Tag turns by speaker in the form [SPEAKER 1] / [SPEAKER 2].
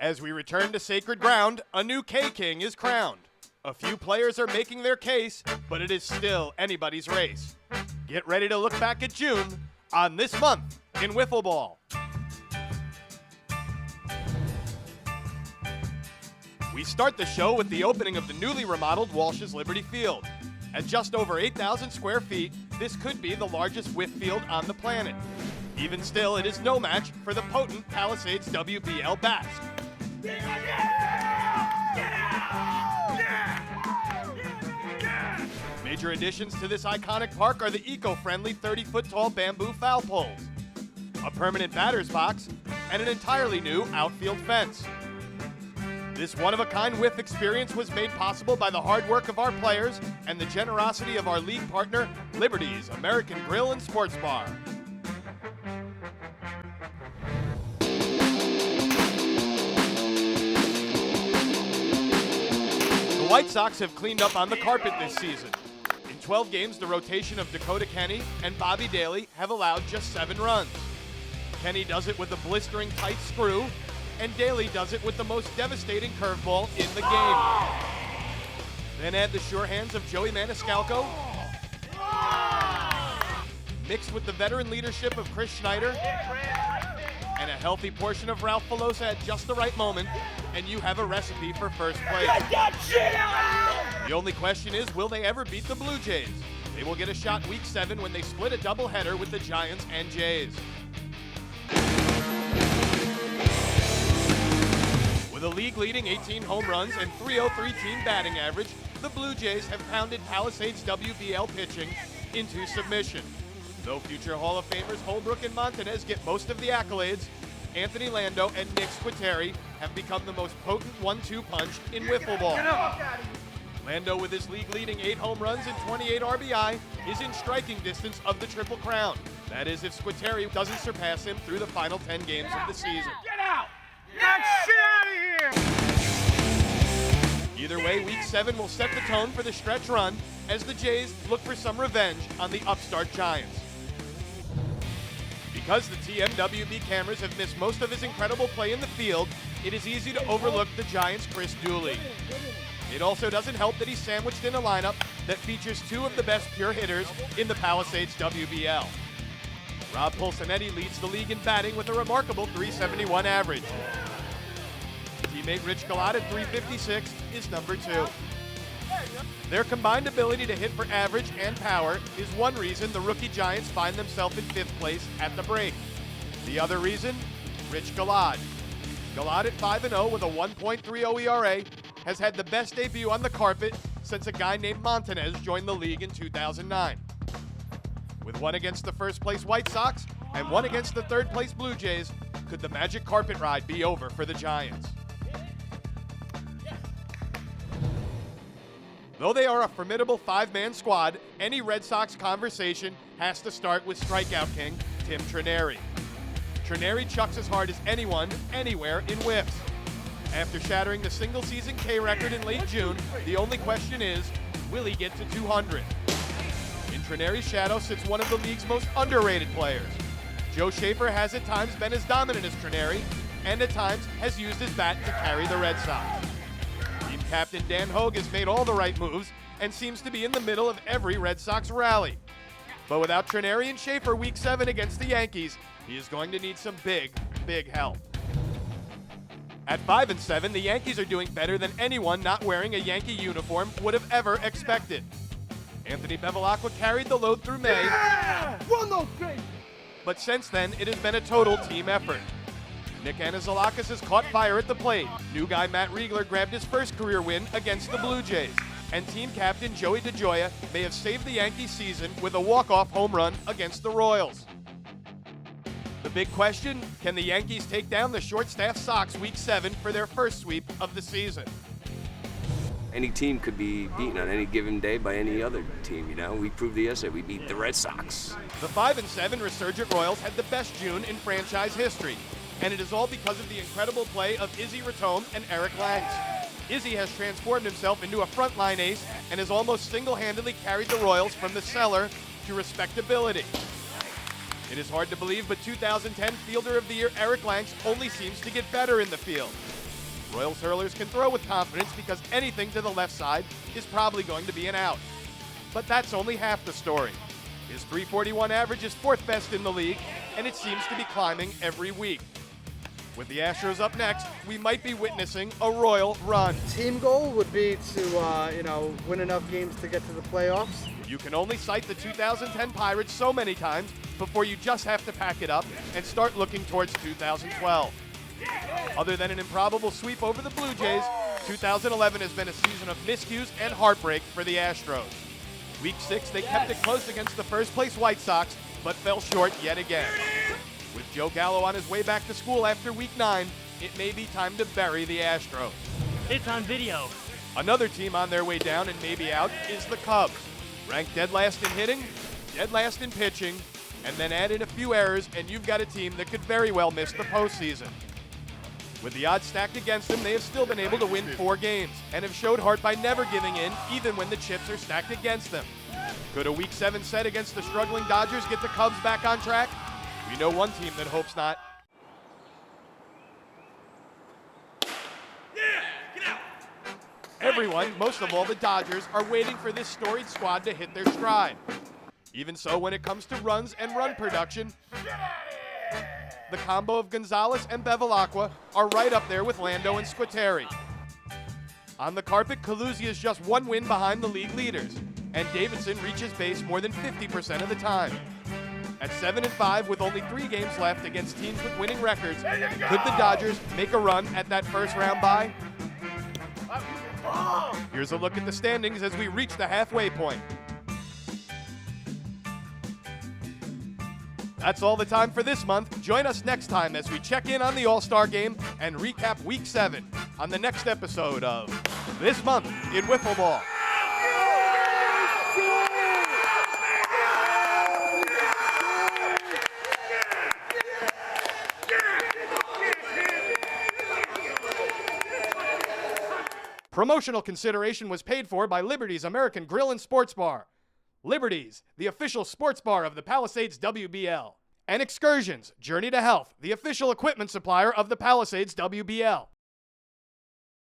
[SPEAKER 1] As we return to sacred ground, a new K-King is crowned. A few players are making their case, but it is still anybody's race. Get ready to look back at June on This Month in Wiffle Ball. We start the show with the opening of the newly remodeled Walsh's Liberty Field. At just over 8,000 square feet, this could be the largest whiff field on the planet. Even still, it is no match for the potent Palisades WBL Basque. Major additions to this iconic park are the eco-friendly 30-foot-tall bamboo foul poles, a permanent batter's box, and an entirely new outfield fence. This one-of-a-kind whiff experience was made possible by the hard work of our players and the generosity of our league partner, Liberty's American Grill and Sports Bar. The White Sox have cleaned up on the carpet this season. In 12 games, the rotation of Dakota Kenny and Bobby Daly have allowed just 7 runs. Kenny does it with a blistering tight screw, and Daly does it with the most devastating curveball in the game. Then add the sure hands of Joey Maniscalco, mixed with the veteran leadership of Chris Schneider, and a healthy portion of Ralph Pelosa at just the right moment, and you have a recipe for first place. The only question is, will they ever beat the Blue Jays? They will get a shot Week 7 when they split a doubleheader with the Giants and Jays. With a league-leading 18 home runs and .303 team batting average, the Blue Jays have pounded Palisades WBL pitching into submission. Though future Hall of Famers Holbrook and Montanez get most of the accolades, Anthony Lando and Nick Squitieri have become the most potent 1-2 punch in wiffle ball. Lando, with his league-leading 8 home runs and 28 RBI, is in striking distance of the Triple Crown. That is, if Squitieri doesn't surpass him through the final 10 games of the season.
[SPEAKER 2] Get out! Get shit out of here!
[SPEAKER 1] Either way, Week 7 will set the tone for the stretch run as the Jays look for some revenge on the upstart Giants. Because the TMWB cameras have missed most of his incredible play in the field, it is easy to overlook the Giants' Chris Dooley. It also doesn't help that he's sandwiched in a lineup that features 2 of the best pure hitters in the Palisades WBL. Rob Pulsinetti leads the league in batting with a remarkable .371 average. Teammate Rich Gallat at .356 is number 2. Their combined ability to hit for average and power is one reason the rookie Giants find themselves in 5th place at the break. The other reason, Rich Gallat. Gallat at 5-0 with a 1.30 ERA has had the best debut on the carpet since a guy named Montanez joined the league in 2009. With 1 against the first place White Sox and 1 against the 3rd place Blue Jays, could the magic carpet ride be over for the Giants? Though they are a formidable 5-man squad, any Red Sox conversation has to start with strikeout king Tim Trineri. Trineri chucks as hard as anyone, anywhere in whiffs. After shattering the single-season K record in late June, the only question is, will he get to 200? In Trineri's shadow sits one of the league's most underrated players. Joe Schaefer has at times been as dominant as Trineri, and at times has used his bat to carry the Red Sox. Team captain Dan Hogue has made all the right moves and seems to be in the middle of every Red Sox rally. But without Trineri and Schaefer Week 7 against the Yankees, he is going to need some big, big help. At 5-7, the Yankees are doing better than anyone not wearing a Yankee uniform would have ever expected. Anthony Bevilacqua carried the load through May, but since then it has been a total team effort. Nick Anazalakis has caught fire at the plate. New guy Matt Riegler grabbed his first career win against the Blue Jays. And team captain Joey DeGioia may have saved the Yankees season with a walk-off home run against the Royals. The big question, can the Yankees take down the short-staffed Sox Week 7 for their first sweep of the season?
[SPEAKER 3] Any team could be beaten on any given day by any other team, you know. We proved it yesterday. We beat the Red Sox.
[SPEAKER 1] The 5-7 resurgent Royals had the best June in franchise history. And it is all because of the incredible play of Izzy Ratome and Eric Langs. Izzy has transformed himself into a frontline ace and has almost single-handedly carried the Royals from the cellar to respectability. It is hard to believe, but 2010 Fielder of the Year Eric Langs only seems to get better in the field. Royals hurlers can throw with confidence because anything to the left side is probably going to be an out. But that's only half the story. His .341 average is 4th best in the league, and it seems to be climbing every week. With the Astros up next, we might be witnessing a Royal run.
[SPEAKER 4] Team goal would be to, win enough games to get to the playoffs.
[SPEAKER 1] You can only cite the 2010 Pirates so many times before you just have to pack it up and start looking towards 2012. Other than an improbable sweep over the Blue Jays, 2011 has been a season of miscues and heartbreak for the Astros. Week 6, they kept it close against the first-place White Sox, but fell short yet again. With Joe Gallo on his way back to school after Week 9, it may be time to bury the Astros.
[SPEAKER 2] It's on video.
[SPEAKER 1] Another team on their way down and maybe out is the Cubs. Ranked dead last in hitting, dead last in pitching, and then add in a few errors and you've got a team that could very well miss the postseason. With the odds stacked against them, they have still been able to win 4 games and have showed heart by never giving in even when the chips are stacked against them. Could a Week 7 set against the struggling Dodgers get the Cubs back on track? We know one team that hopes not. Everyone, most of all the Dodgers, are waiting for this storied squad to hit their stride. Even so, when it comes to runs and run production, the combo of Gonzalez and Bevilacqua are right up there with Lando and Squateri. On the carpet, Calusi is just 1 win behind the league leaders, and Davidson reaches base more than 50% of the time. At 7-5 with only 3 games left against teams with winning records, could the Dodgers make a run at that first round bye? Here's a look at the standings as we reach the halfway point. That's all the time for this month. Join us next time as we check in on the All-Star Game and recap Week 7 on the next episode of This Month in Wiffle Ball. Promotional consideration was paid for by Liberty's American Grill and Sports Bar. Liberty's, the official sports bar of the Palisades WBL. And Excursions, Journey to Health, the official equipment supplier of the Palisades WBL.